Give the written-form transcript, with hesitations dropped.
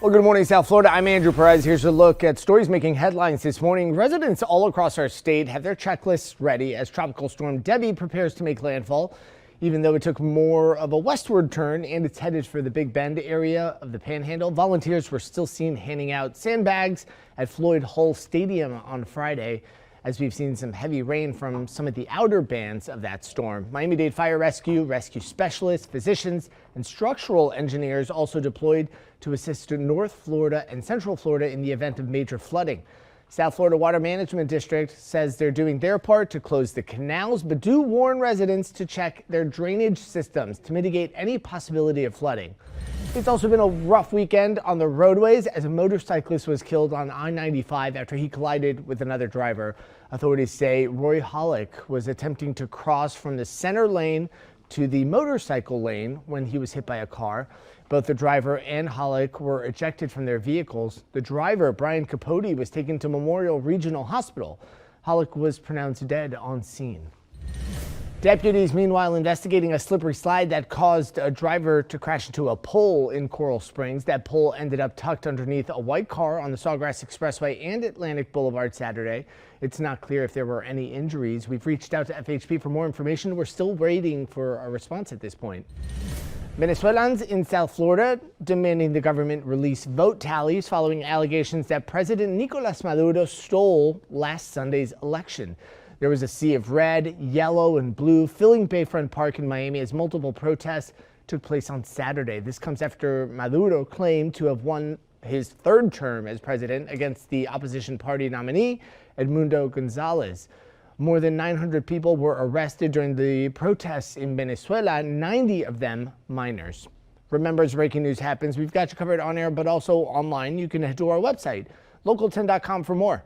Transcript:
Well, good morning, South Florida. I'm Andrew Perez. Here's a look at stories making headlines this morning. Residents all across our state have their checklists ready as Tropical Storm Debbie prepares to make landfall. Even though it took more of a westward turn and it's headed for the Big Bend area of the Panhandle, volunteers were still seen handing out sandbags at Floyd Hull Stadium on Friday, as we've seen some heavy rain from some of the outer bands of that storm. Miami-Dade Fire Rescue specialists, physicians, and structural engineers also deployed to assist North Florida and Central Florida in the event of major flooding. South Florida Water Management District says they're doing their part to close the canals, but do warn residents to check their drainage systems to mitigate any possibility of flooding. It's also been a rough weekend on the roadways as a motorcyclist was killed on I95 after he collided with another driver. Authorities say Roy Hollick was attempting to cross from the center lane to the motorcycle lane when he was hit by a car. Both the driver and Hollick were ejected from their vehicles. The driver, Brian Capote, was taken to Memorial Regional Hospital. Hollick was pronounced dead on scene. Deputies, meanwhile, investigating a slippery slide that caused a driver to crash into a pole in Coral Springs. That pole ended up tucked underneath a white car on the Sawgrass Expressway and Atlantic Boulevard Saturday. It's not clear if there were any injuries. We've reached out to FHP for more information. We're still waiting for a response at this point. Venezuelans in South Florida demanding the government release vote tallies following allegations that President Nicolas Maduro stole last Sunday's election. There was a sea of red, yellow, and blue filling Bayfront Park in Miami as multiple protests took place on Saturday. This comes after Maduro claimed to have won his third term as president against the opposition party nominee, Edmundo Gonzalez. More than 900 people were arrested during the protests in Venezuela, 90 of them minors. Remember, as breaking news happens, we've got you covered on air, but also online. You can head to our website, local10.com, for more.